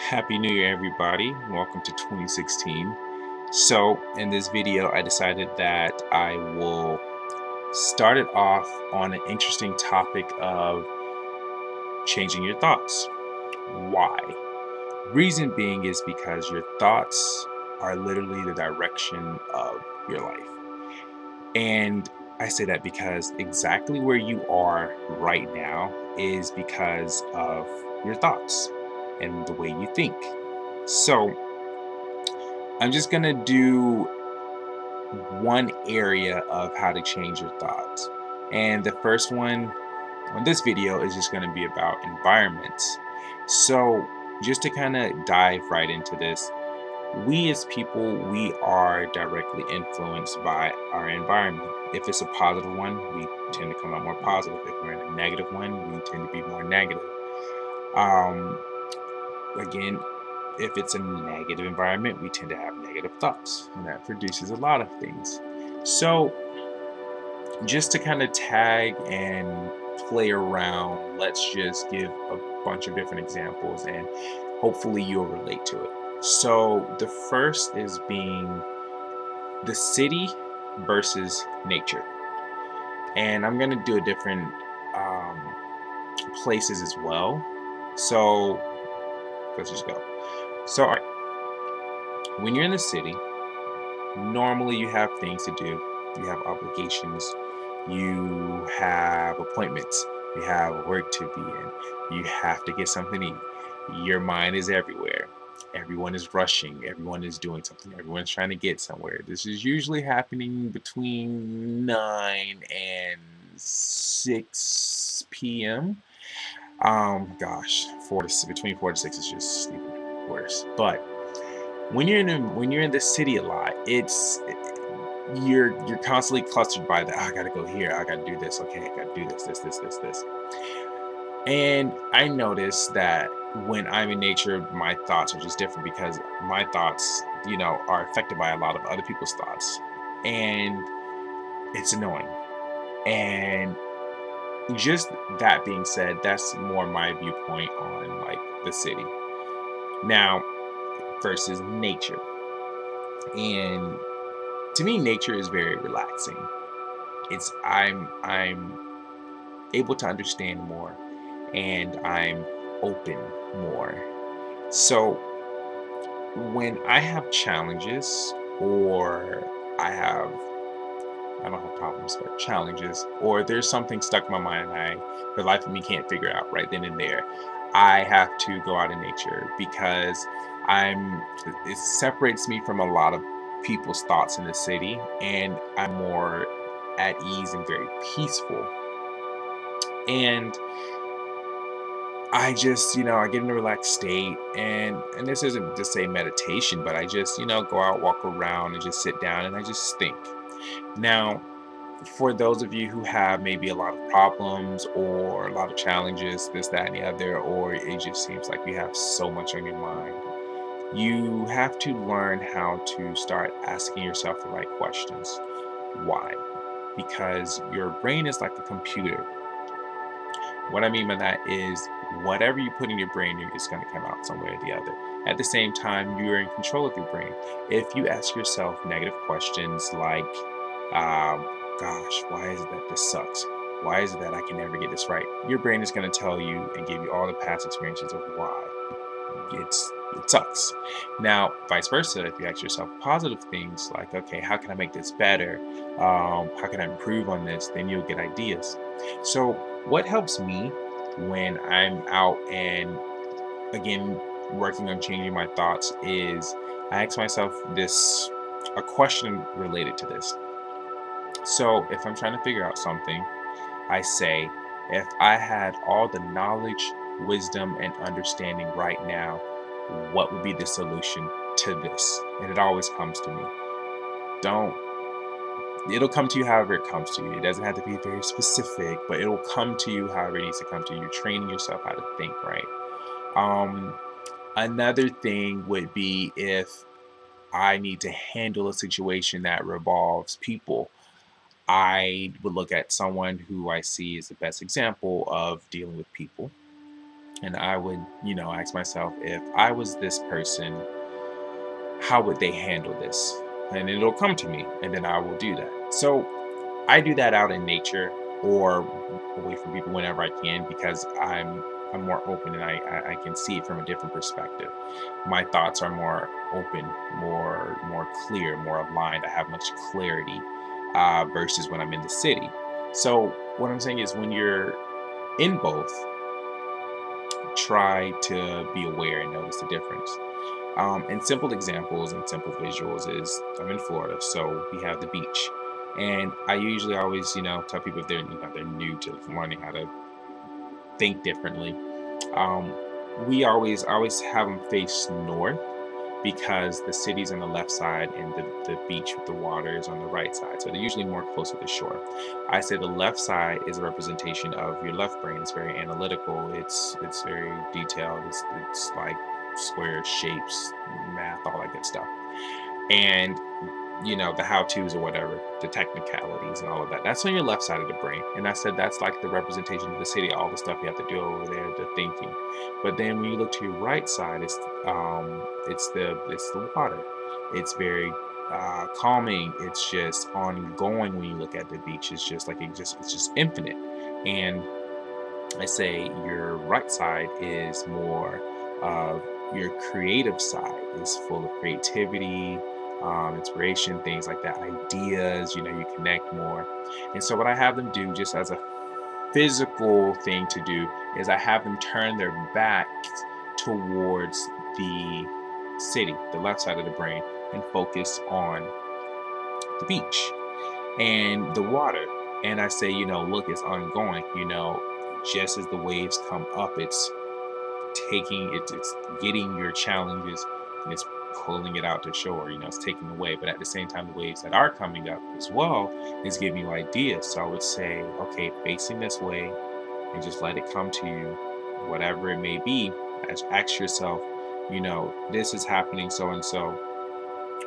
Happy New Year, everybody. Welcome to 2016. So, in this video, I decided that I will start it off on an interesting topic of changing your thoughts. Why? Reason being is because your thoughts are literally the direction of your life. And I say that because exactly where you are right now is because of your thoughts and the way you think. So, I'm just going to do one area of how to change your thoughts. And the first one on this video is just going to be about environments. So, just to kind of dive right into this, we as people, we are directly influenced by our environment. If it's a positive one, we tend to come out more positive. If we're in a negative one, we tend to be more negative. Um, Again, if it's a negative environment, we tend to have negative thoughts, and that produces a lot of things. So, just to kind of tag and play around, let's just give a bunch of different examples and hopefully you'll relate to it. So, the first is being the city versus nature. And I'm going to do a different um, places as well. So, let's just go. So, all right, when you're in the city, normally you have things to do, you have obligations, you have appointments, you have work to be in, you have to get something to eat. Your mind is everywhere. Everyone is rushing, everyone is doing something, everyone's trying to get somewhere. This is usually happening between 9 and 6 p.m. Gosh, between 4 to 6 is just even worse. But when you're in the city a lot, you're constantly clustered by the, "Oh, I gotta go here, I gotta do this, okay, I gotta do this. And I notice that when I'm in nature, my thoughts are just different because my thoughts, are affected by a lot of other people's thoughts. And it's annoying. And just that being said, that's more my viewpoint on like the city. Now versus nature. And to me, nature is very relaxing. I'm able to understand more and I'm open more. So when I have challenges or I have I don't have problems but challenges or there's something stuck in my mind and the life of me can't figure out right then and there, I have to go out in nature because I'm it separates me from a lot of people's thoughts in the city and I'm more at ease and very peaceful. And I just, I get in a relaxed state and this isn't to say meditation, but I just, go out, walk around and just sit down and I just think. Now, for those of you who have maybe a lot of problems or a lot of challenges, this, that, and the other, or it just seems like you have so much on your mind, you have to learn how to start asking yourself the right questions. Why? Because your brain is like a computer. What I mean by that is whatever you put in your brain is going to come out some way or the other. At the same time, you're in control of your brain. If you ask yourself negative questions like, gosh, why is it that this sucks? Why is it that I can never get this right? Your brain is going to tell you and give you all the past experiences of why it sucks. Now, vice versa, if you ask yourself positive things like, okay, how can I make this better? How can I improve on this? Then you'll get ideas. So, what helps me when I'm out and again working on changing my thoughts is I ask myself this a question related to this. So, if I'm trying to figure out something, I say, if I had all the knowledge, wisdom, and understanding right now, what would be the solution to this? And it always comes to me. Don't, it'll come to you however it comes to you. It doesn't have to be very specific, but it'll come to you however it needs to come to you. You're training yourself how to think, right? Um, Another thing would be if I need to handle a situation that revolves people. I would look at someone who I see as the best example of dealing with people. And I would, ask myself, if I was this person, how would they handle this? And it'll come to me, and then I will do that. So I do that out in nature or away from people whenever I can, because I'm more open, and I can see it from a different perspective. My thoughts are more open, more clear, more aligned. I have much clarity versus when I'm in the city. So what I'm saying is, when you're in both, try to be aware and notice the difference. And simple examples and simple visuals is, I'm in Florida, so we have the beach. And I usually always, tell people, if they're new to learning how to think differently. Um, we always have them face north, because the city's on the left side and the beach with the water is on the right side. So they're usually more close to the shore. I say the left side is a representation of your left brain. It's very analytical. It's very detailed. It's like square shapes, math, all that good stuff. And the how-tos or whatever, the technicalities and all of that. That's on your left side of the brain. And I said that's like the representation of the city, all the stuff you have to do over there, the thinking. But then when you look to your right side, it's the water. It's very calming. It's just ongoing. When you look at the beach, it's just like it's just infinite. And I say your right side is more of your creative side, is full of creativity, inspiration, things like that, ideas, you connect more. And so what I have them do, just as a physical thing to do, is I have them turn their backs towards the city, the left side of the brain, and focus on the beach and the water. And I say, look, it's ongoing, just as the waves come up, it's getting your challenges, and it's pulling it out to shore. It's taking away, but at the same time, the waves that are coming up as well is giving you ideas. So I would say, okay, facing this way, and just let it come to you, whatever it may be. Ask yourself, this is happening, so and so,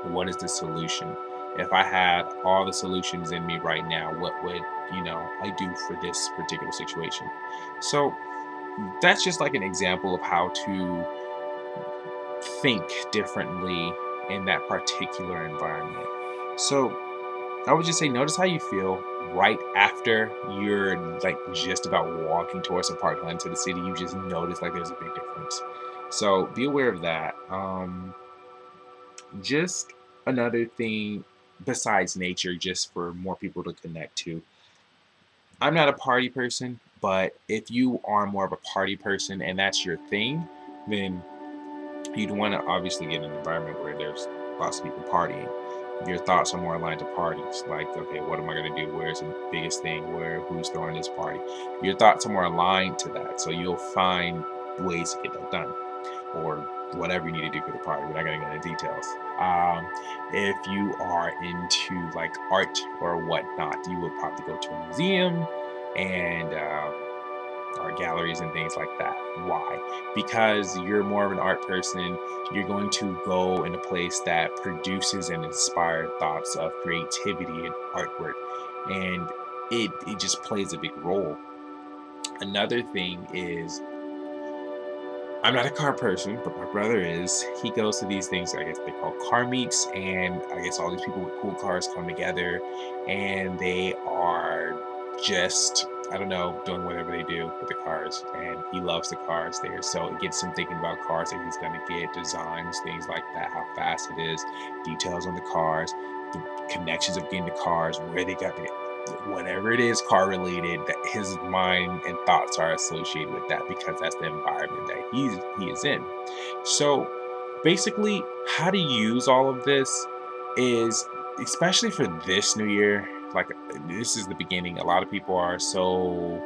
what is the solution? If I had all the solutions in me right now, what would I do for this particular situation? So that's just like an example of how to think differently in that particular environment. So I would just say, notice how you feel right after you're like just about walking towards the park into the city. You just notice like there's a big difference. So be aware of that. Just another thing besides nature, just for more people to connect to. I'm not a party person, but if you are more of a party person and that's your thing, then you'd want to obviously get an environment where there's lots of people partying. Your thoughts are more aligned to parties. Like, okay, what am I going to do? Where's the biggest thing? Who's throwing this party? Your thoughts are more aligned to that. So you'll find ways to get that done, or whatever you need to do for the party. We're not going to go into details. If you are into like art or whatnot, you would probably go to a museum and art galleries and things like that. Why? Because you're more of an art person. You're going to go in a place that produces and inspires thoughts of creativity and artwork, and it just plays a big role. Another thing is, I'm not a car person, but my brother is. He goes to these things, I guess they call car meets, and I guess all these people with cool cars come together, and they are just, I don't know, doing whatever they do with the cars. And he loves the cars there, so it gets him thinking about cars that he's gonna get, designs, things like that, how fast it is, details on the cars, the connections of getting the cars, where they got the whatever it is car related, that his mind and thoughts are associated with that, because that's the environment that he is in. So basically, how to use all of this is, especially for this new year, like, this is the beginning. A lot of people are so,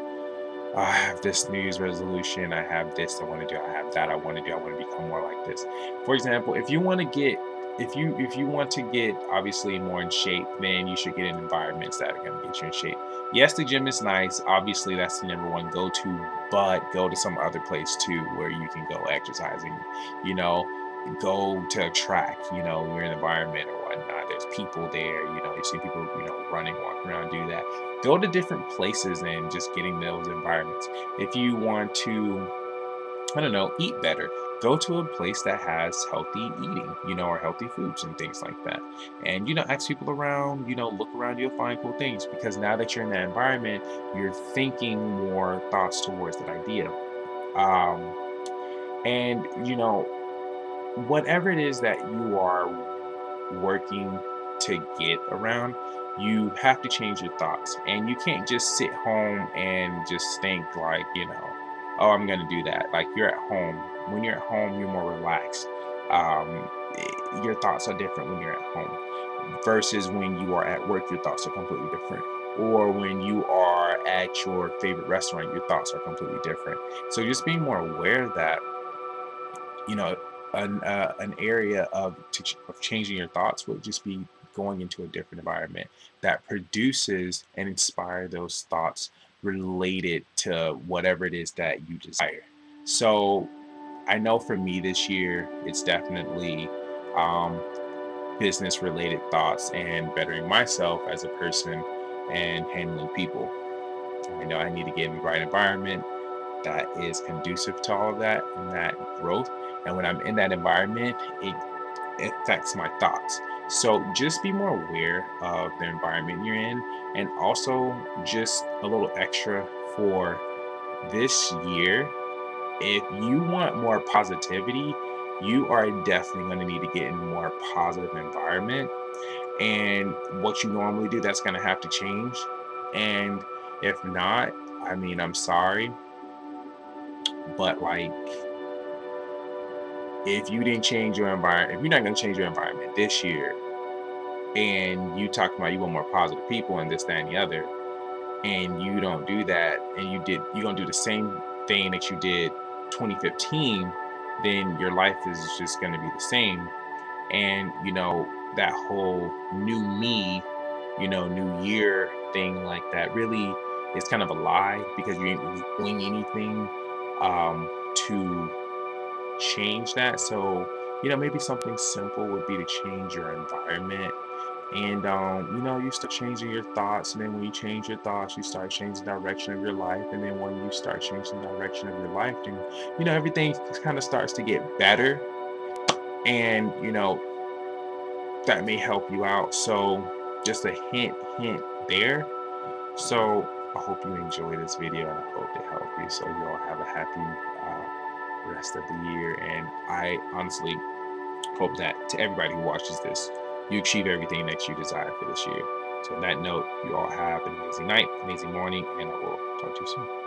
I have this New Year's resolution, I have this I want to do, I have that I want to do, I want to become more like this. For example, if you want to get obviously more in shape, then you should get in environments that are going to get you in shape. Yes, the gym is nice. Obviously, that's the number one go-to, but go to some other place too where you can go exercising. You know, go to a track. You're in an environment or whatnot. There's people there. You see people, running, walking around, do that. Go to different places and just getting those environments. If you want to I don't know, eat better. Go to a place that has healthy eating, or healthy foods and things like that. And, ask people around, look around, you'll find cool things because now that you're in that environment, you're thinking more thoughts towards that idea. Um, and, whatever it is that you are working to get around, you have to change your thoughts. And you can't just sit home and just think like, oh, I'm going to do that. Like you're at home. When you're at home, you're more relaxed. Your thoughts are different when you're at home versus when you are at work, your thoughts are completely different. Or when you are at your favorite restaurant, your thoughts are completely different. So just being more aware that you know, an area of changing your thoughts would just be going into a different environment that produces and inspire those thoughts related to whatever it is that you desire. So I know for me this year, it's definitely um, business related thoughts and bettering myself as a person and handling people. I know I need to get in the right environment that is conducive to all of that and that growth. And when I'm in that environment, it affects my thoughts. So just be more aware of the environment you're in, and also just a little extra for this year. If you want more positivity, you are definitely going to need to get in a more positive environment. And what you normally do, that's going to have to change. And if not, I mean, I'm sorry, but like if you didn't change your environment, if you're not going to change your environment this year, and you talk about you want more positive people and this, that, and the other, and you don't do that, and you're going to do the same thing that you did 2015, then your life is just going to be the same. And, that whole new me, new year thing like that really is kind of a lie because you ain't really doing anything to change that. So, maybe something simple would be to change your environment. And you start changing your thoughts, and then when you change your thoughts, you start changing the direction of your life. And then when you start changing the direction of your life, then everything kind of starts to get better. And that may help you out. So just a hint there. So I hope you enjoy this video, and I hope it helped you. So you all have a happy rest of the year. And I honestly hope that to everybody who watches this, you achieve everything that you desire for this year. So on that note, you all have an amazing night, amazing morning, and I will talk to you soon.